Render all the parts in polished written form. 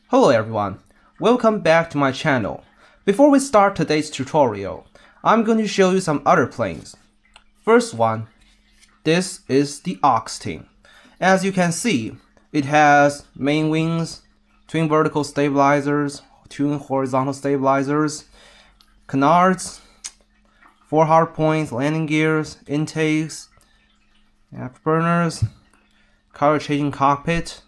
Hello everyone, welcome back to my channel. Before we start today's tutorial, I'm going to show you some other planes. First one, this is the Oxting. As you can see, it has main wings, twin vertical stabilizers, twin horizontal stabilizers, canards, 4 hardpoints, landing gears, intakes, afterburners, color changing cockpit,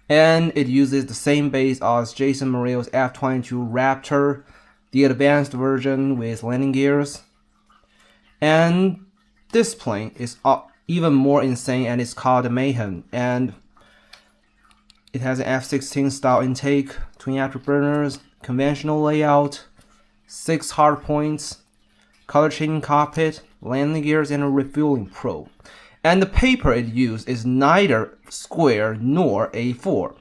and it uses the same base as Jason Murillo's F-22 Raptor, the advanced version with landing gears. And this plane is even more insane, and it's called the Mayhem, and it has an F-16 style intake, twin afterburners, conventional layout, 6 hardpoints, color changing cockpit, landing gears, and a refueling probe. And the paper it used is neither square nor A4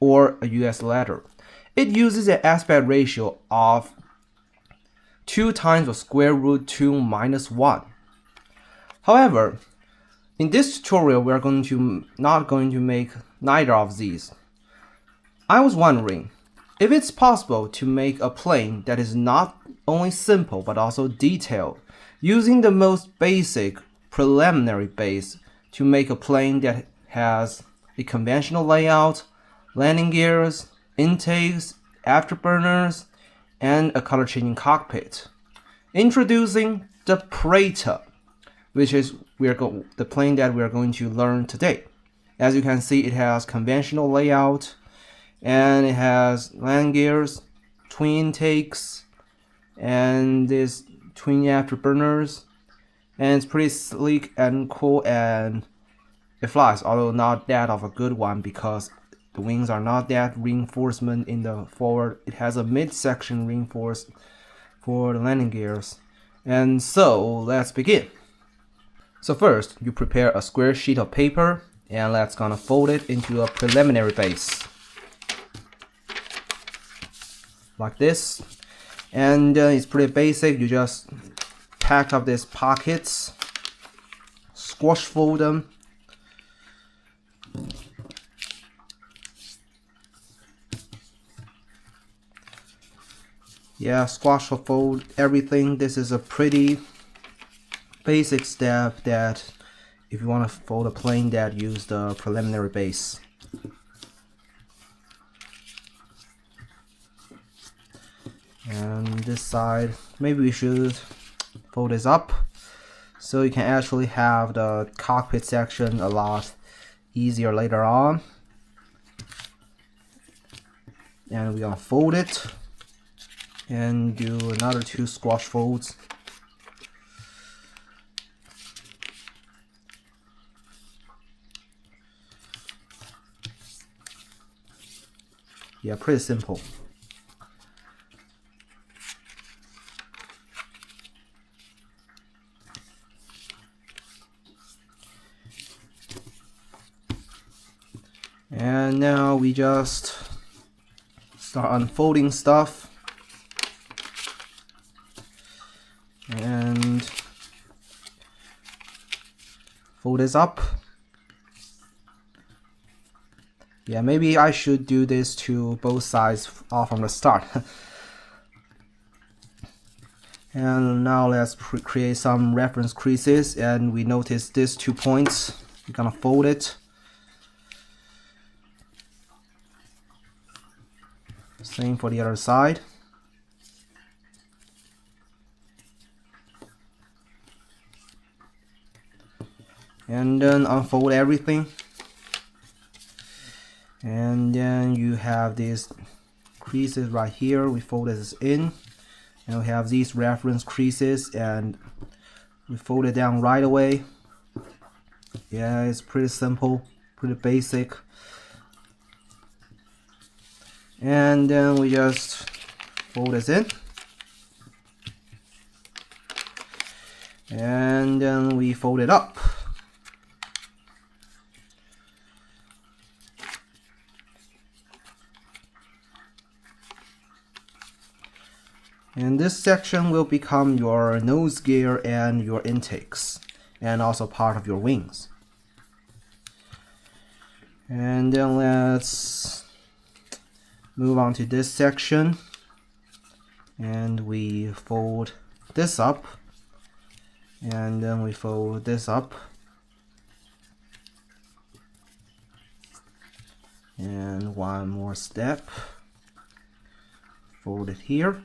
or a US letter. It uses an aspect ratio of 2 times the square root 2 minus 1. However, in this tutorial we are not going to make neither of these. I was wondering if it's possible to make a plane that is not only simple but also detailed, using the most basic preliminary base to make a plane that has a conventional layout, landing gears, intakes, afterburners, and a color changing cockpit. Introducing the Praetor, which is the plane that we are going to learn today. As you can see, it has conventional layout, and it has landing gears, twin intakes, and this twin afterburners. And it's pretty sleek and cool, and it flies, although not that of a good one because the wings are not that reinforcement in the forward. It has a midsection reinforced for the landing gears. And so let's begin. So first, you prepare a square sheet of paper, and let's gonna fold it into a preliminary base like this. And it's pretty basic. You just pack up these pockets, squash fold them, squash fold everything. This is a pretty basic step that if you want to fold a plane that use the preliminary base. And this side, maybe we should fold this up so you can actually have the cockpit section a lot easier later on. And we're gonna fold it and do another 2 squash folds. Yeah, pretty simple. And now we just start unfolding stuff and fold this up. Yeah, maybe I should do this to both sides from the start. And now let's create some reference creases, and we notice these 2 points. We're gonna fold it. Same for the other side. And then unfold everything. And then you have these creases right here. We fold this in. And we have these reference creases, and we fold it down right away. Yeah, it's pretty simple, pretty basic. And then we just fold this in, and then we fold it up. And this section will become your nose gear and your intakes, and also part of your wings. And then let's move on to this section, and we fold this up, and then we fold this up, and one more step, fold it here.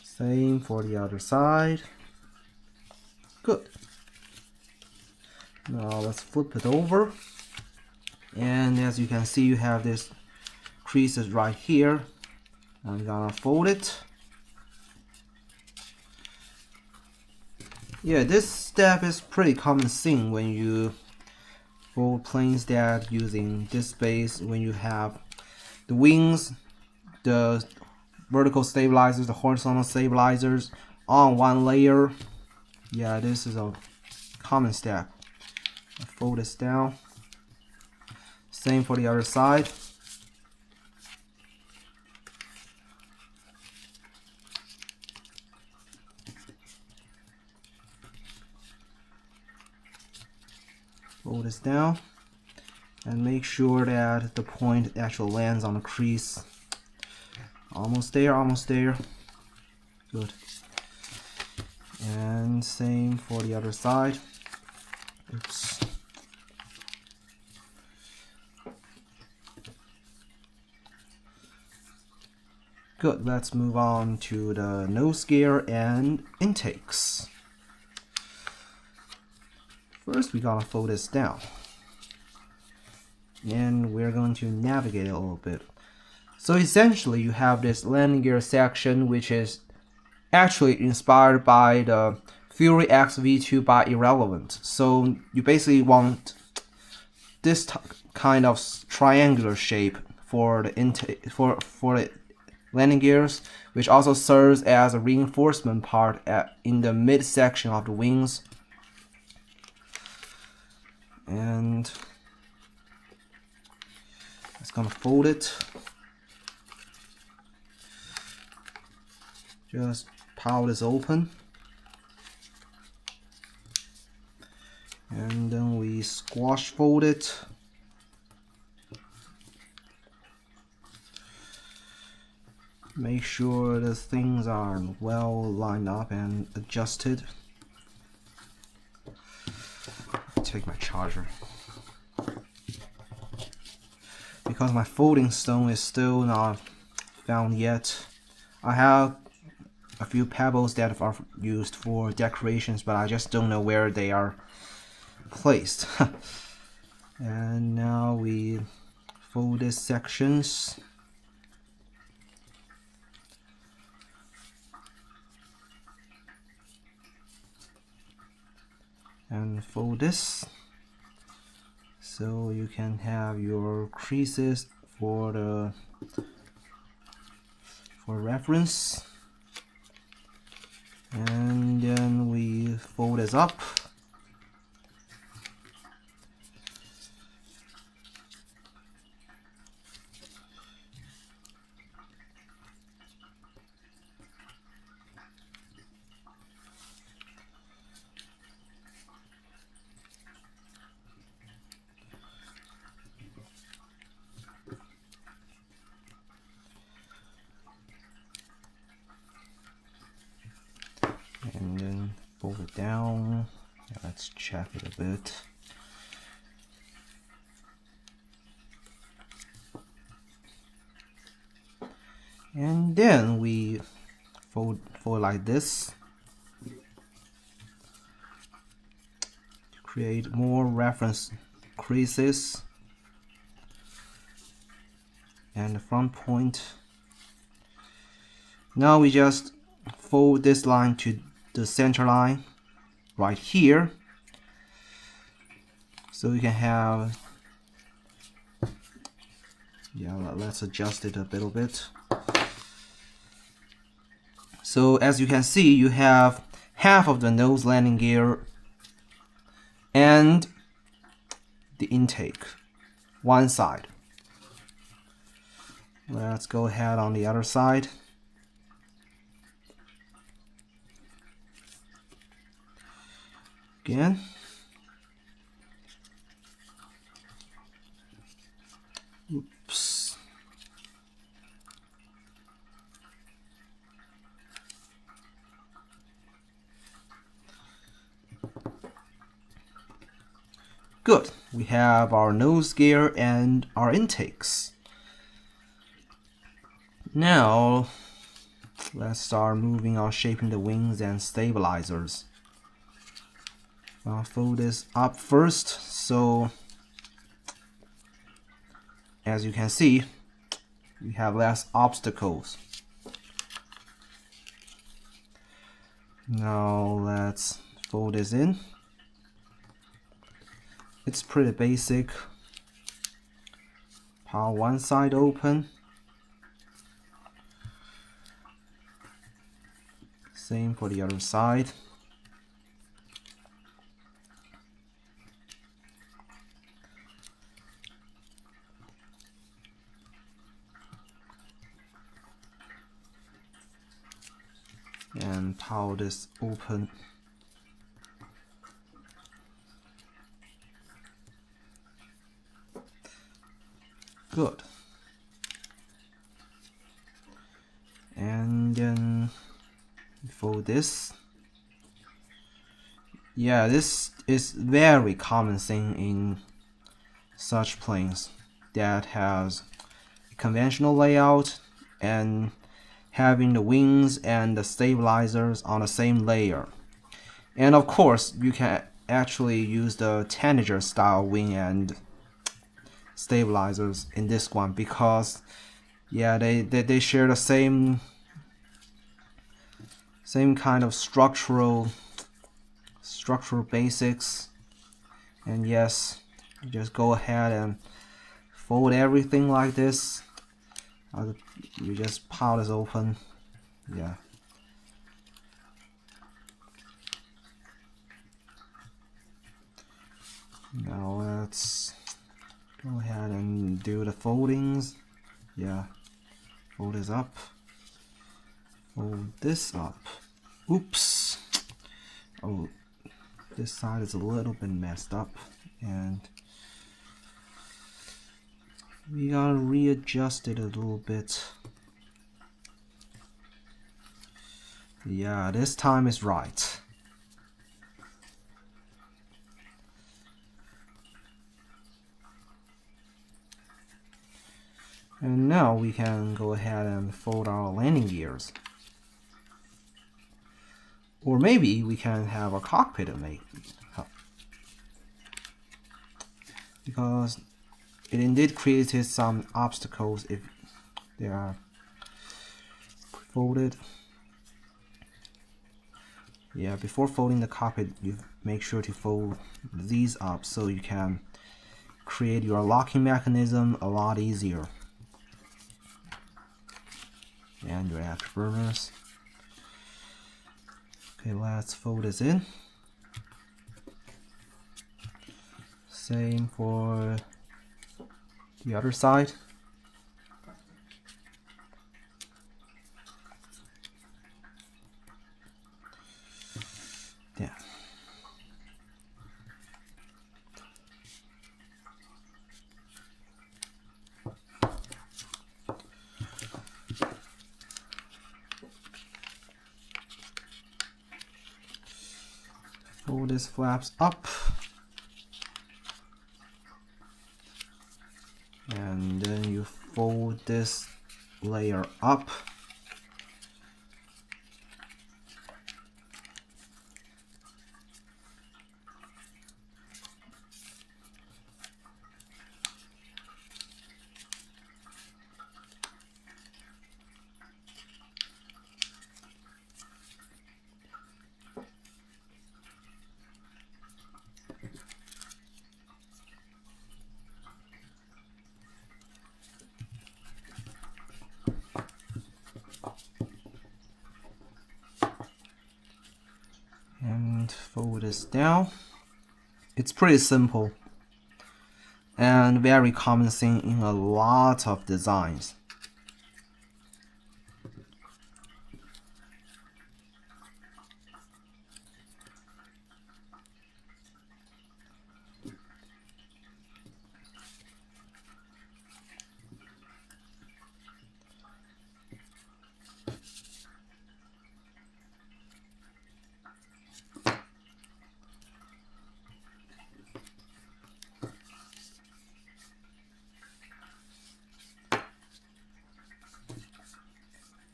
Same for the other side. Good. Now let's flip it over, and as you can see, you have this creases right here. I'm gonna fold it. Yeah, this step is pretty common thing when you fold planes that using this base, when you have the wings, the vertical stabilizers, the horizontal stabilizers on one layer. Yeah, this is a common step. I fold this down. Same for the other side. Fold this down and make sure that the point actually lands on the crease. Almost there, almost there. Good. And same for the other side. Oops. Good, let's move on to the nose gear and intakes. First, we gotta fold this down, and we're going to navigate it a little bit. So essentially, you have this landing gear section, which is actually inspired by the Fury X V2 by Irrelevant. So you basically want this kind of triangular shape for the intake for the landing gears, which also serves as a reinforcement part in the midsection of the wings. And it's gonna fold it. Just pile this open, and then we squash fold it. Make sure the things are well lined up and adjusted. Take my charger because my folding stone is still not found yet. I have a few pebbles that are used for decorations, but I just don't know where they are placed. And now we fold these sections. And fold this so you can have your creases for reference. And then we fold this up. And then fold it down. Yeah, let's check it a bit. And then we fold like this to create more reference creases and the front point. Now we just fold this line to the center line right here, so we can have, yeah, let's adjust it a little bit. So as you can see, you have half of the nose landing gear and the intake, one side. Let's go ahead on the other side. Again. Oops. Good. We have our nose gear and our intakes. Now, let's start moving on shaping the wings and stabilizers. I'll fold this up first, so as you can see, we have less obstacles. Now let's fold this in. It's pretty basic. Pop one side open. Same for the other side. And pop this open. Good. And then fold this. Yeah, this is very common thing in such planes that has a conventional layout and having the wings and the stabilizers on the same layer. And of course, you can actually use the tanager style wing and stabilizers in this one because yeah, they share the same kind of structural basics. And yes, you just go ahead and fold everything like this. You just pop this open. Yeah. Now let's go ahead and do the foldings. Yeah. Fold this up. Fold this up. Oops. Oh, this side is a little bit messed up, and we gotta readjust it a little bit. Yeah, this time is right. And now we can go ahead and fold our landing gears. Or maybe we can have a cockpit made. Because it indeed created some obstacles if they are folded. Yeah, before folding the cockpit, you make sure to fold these up so you can create your locking mechanism a lot easier. And your afterburners. Okay, let's fold this in. Same for the other side. Yeah. Fold these flaps up. And then you fold this layer up. And fold this down. It's pretty simple and very common thing in a lot of designs.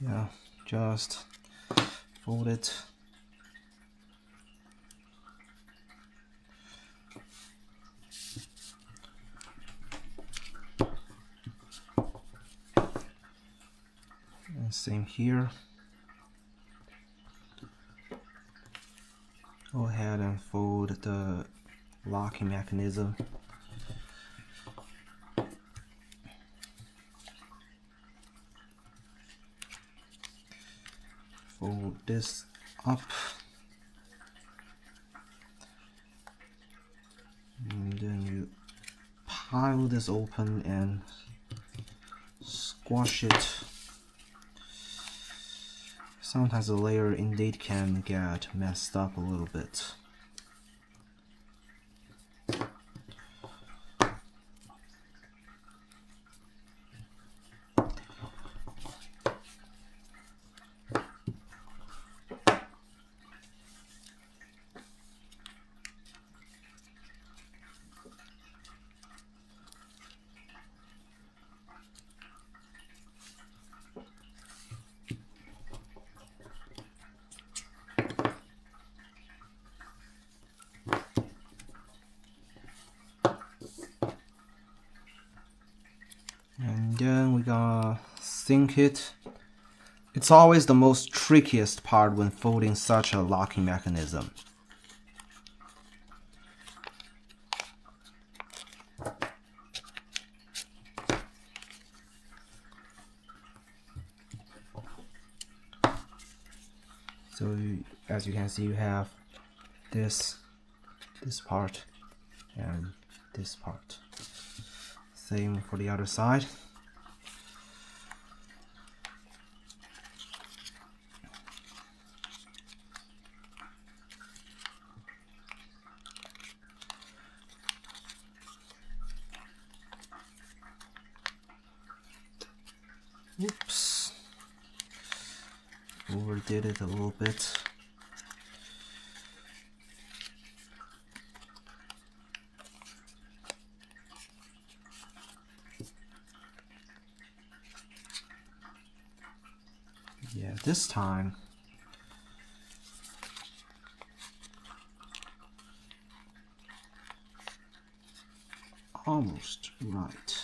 Yeah, just fold it. And same here. Go ahead and fold the locking mechanism. Fold this up. And then you pile this open and squash it. Sometimes the layer indeed can get messed up a little bit. And then we're gonna sink it. It's always the most trickiest part when folding such a locking mechanism. So as you can see, you have this part and this part. Same for the other side. Oops. Overdid it a little bit. Yeah, this time almost right.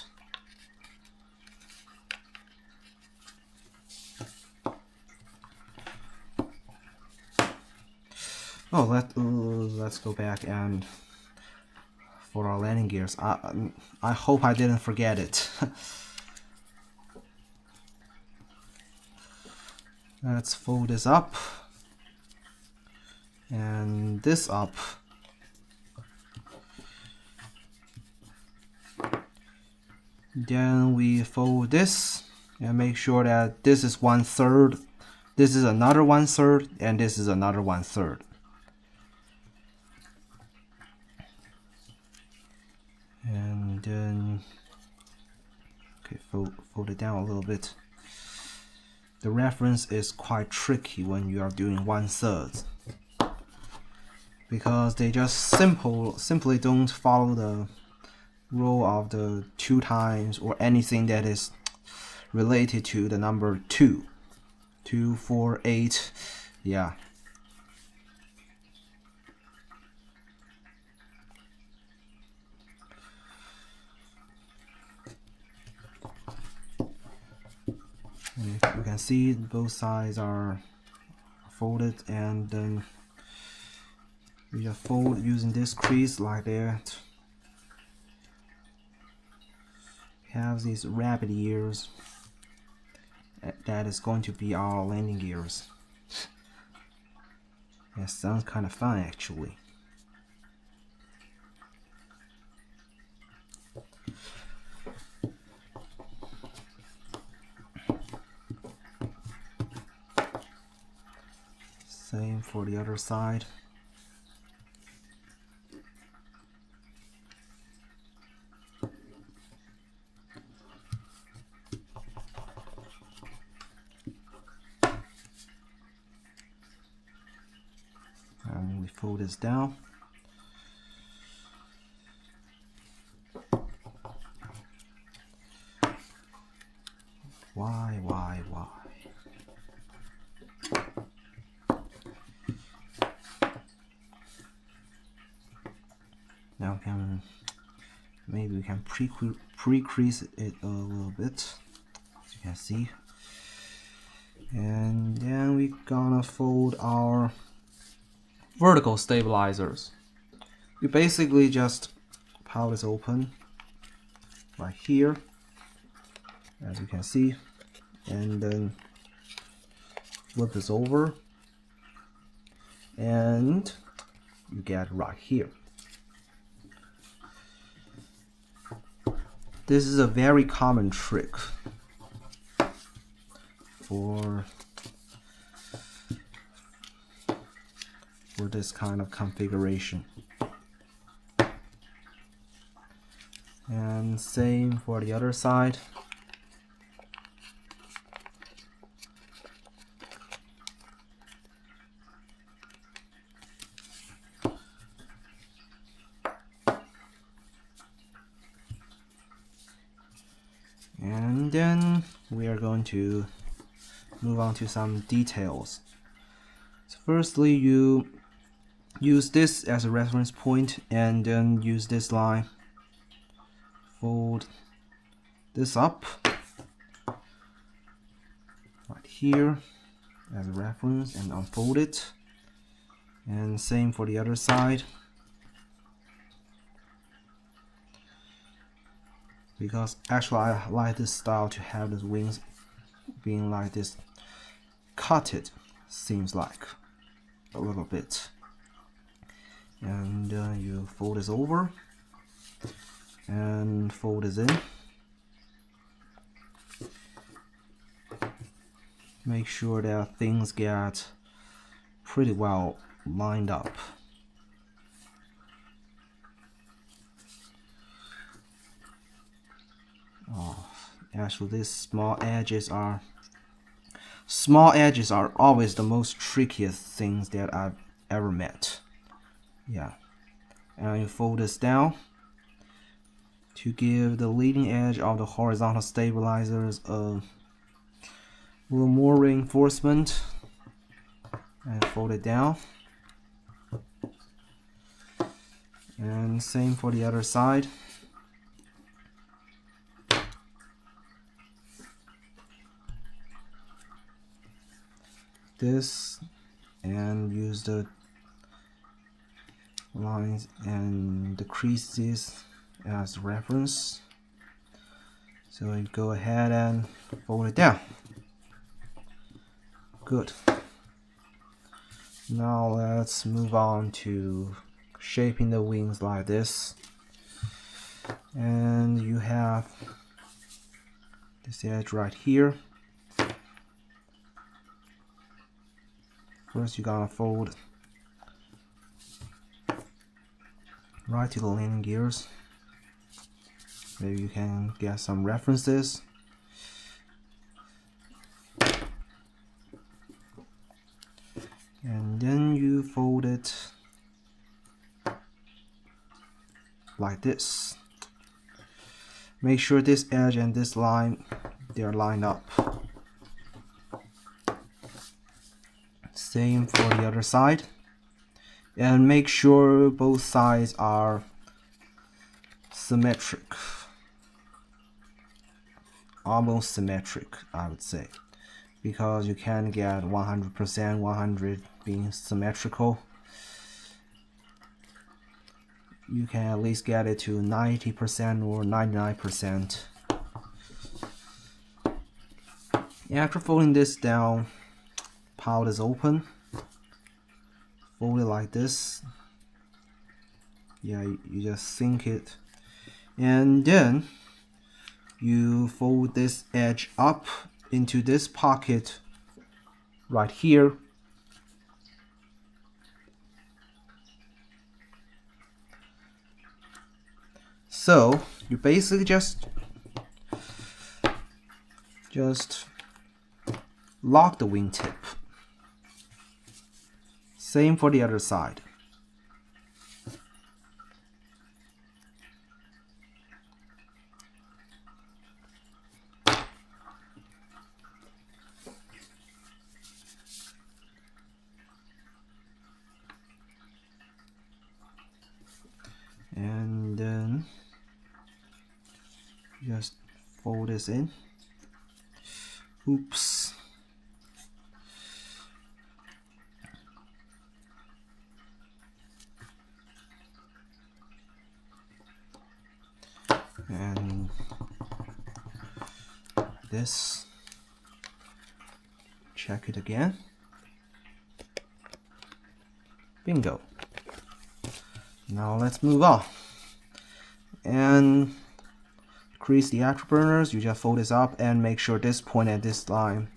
Oh, let's go back and for our landing gears. I hope I didn't forget it. Let's fold this up and this up. Then we fold this and make sure that this is 1/3, this is another 1/3, and this is another 1/3. And then okay, fold it down a little bit. The reference is quite tricky when you are doing 1/3 because they just simply don't follow the rule of the 2 times or anything that is related to the number 2. 2, 4, 8, yeah. You can see both sides are folded, and then we just fold using this crease like that. We have these rabbit ears. That is going to be our landing gears. That sounds kind of fun actually. Same for the other side. And we fold this down. Why? Now maybe we can pre-crease it a little bit, as you can see. And then we're gonna fold our vertical stabilizers. You basically just pop this open right here, as you can see, and then flip this over, and you get right here. This is a very common trick for this kind of configuration. And same for the other side. And then we are going to move on to some details. So firstly, you use this as a reference point, and then use this line, fold this up right here as a reference, and unfold it. And same for the other side, because actually I like this style to have the wings being like this, cutted, seems like a little bit. And you fold this over and fold this in. Make sure that things get pretty well lined up. Actually, these small edges are always the most trickiest things that I've ever met. Yeah, and you fold this down to give the leading edge of the horizontal stabilizers a little more reinforcement, and fold it down. And same for the other side. This, and use the lines and the creases as reference. So you go ahead and fold it down. Good. Now let's move on to shaping the wings like this. And you have this edge right here. First, you're gonna fold right to the landing gears. Maybe you can get some references. And then you fold it like this. Make sure this edge and this line, they're lined up. Same for the other side. And make sure both sides are symmetric. Almost symmetric, I would say. Because you can get 100%, 100 being symmetrical. You can at least get it to 90% or 99%. After folding this down, pile this open. Fold it like this. Yeah, you just sink it. And then you fold this edge up into this pocket right here. So you basically just lock the wingtip. Same for the other side. fold this in. Oops. And this, check it again. Bingo. Now let's move on. And crease the afterburners. You just fold this up and make sure this point and this line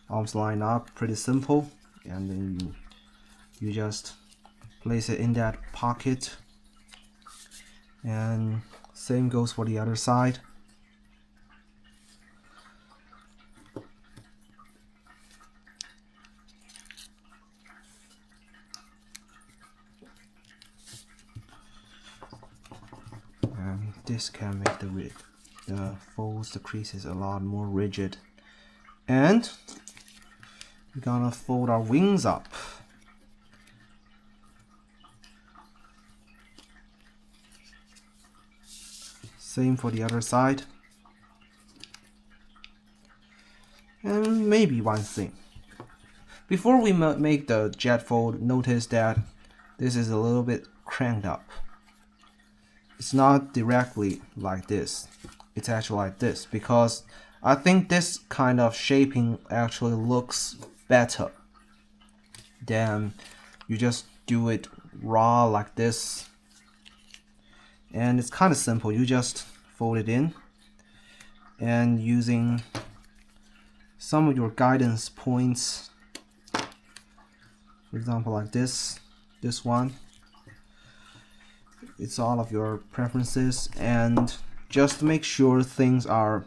arms line up. Pretty simple. And then you just place it in that pocket. And same goes for the other side. And this can make the folds, the creases a lot more rigid. And we're gonna fold our wings up. Same for the other side. And maybe one thing. Before we make the jet fold, notice that this is a little bit cranked up. It's not directly like this. It's actually like this because I think this kind of shaping actually looks better than you just do it raw like this. And it's kind of simple. You just fold it in and using some of your guidance points, for example like this one, it's all of your preferences, and just make sure things are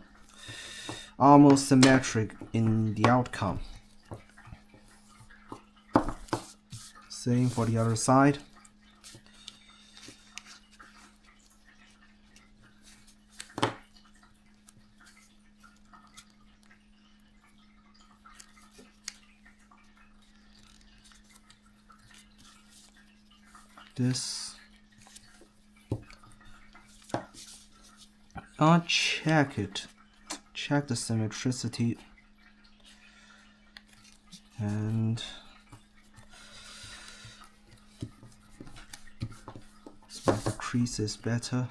almost symmetric in the outcome. Same for the other side. This. Check it. Check the symmetricity. And let's make the creases better.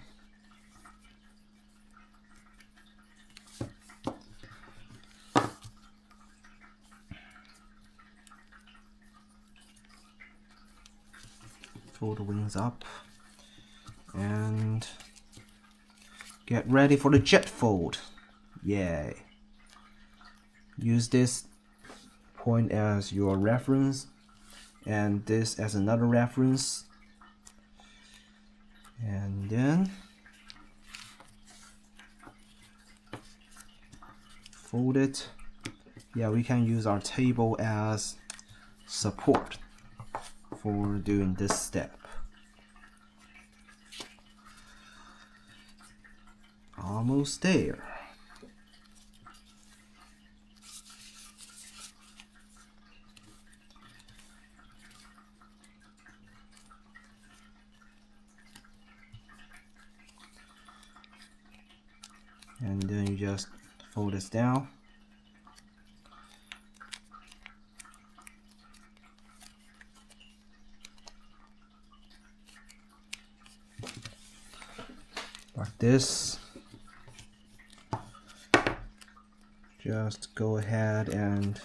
Fold the wings up and get ready for the jet fold. Yay. Use this point as your reference and this as another reference, and then fold it. Yeah, we can use our table as support for doing this step. Almost there. And then you just fold this down. Like this. Just go ahead and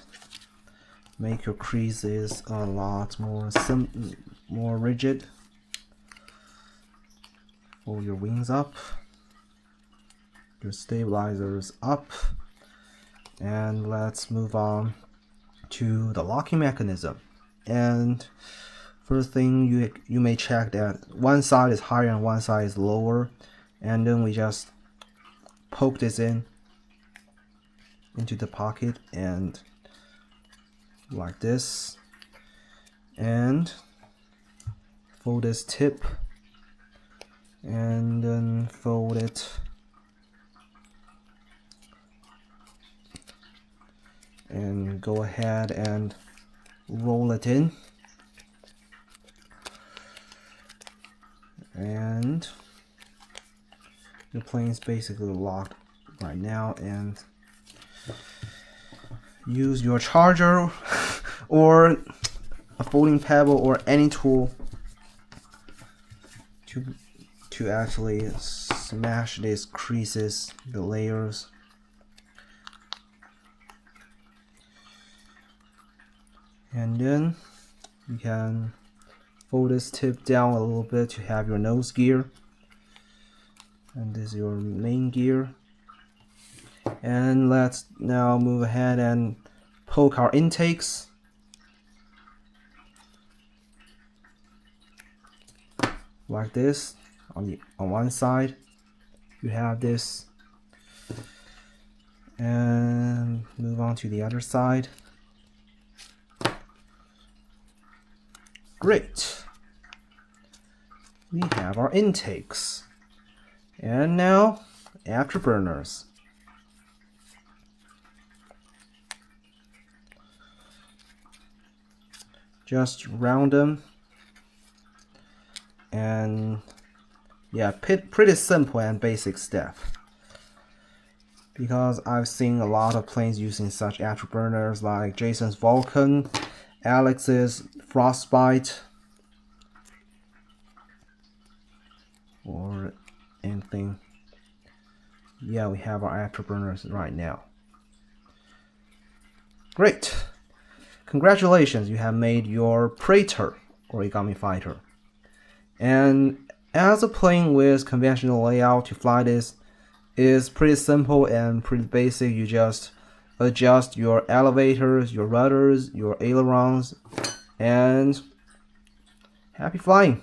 make your creases a lot more rigid. Fold your wings up, your stabilizers up, and let's move on to the locking mechanism. And first thing, you may check that one side is higher and one side is lower, and then we just poke this into the pocket and like this, and fold this tip and then fold it and go ahead and roll it in, and the plane is basically locked right now and use your charger or a folding pebble or any tool to actually smash these creases, the layers. And then you can fold this tip down a little bit to have your nose gear. And this is your main gear. And let's now move ahead and poke our intakes. Like this. On one side you have this, and move on to the other side. Great. We have our intakes. And now afterburners. Just round them, and yeah, pretty simple and basic step, because I've seen a lot of planes using such afterburners like Jason's Vulcan, Alex's Frostbite, or anything. Yeah, we have our afterburners right now. Great. Congratulations, you have made your Praetor origami fighter. And as a plane with conventional layout, to fly this is pretty simple and pretty basic. You just adjust your elevators, your rudders, your ailerons, and happy flying!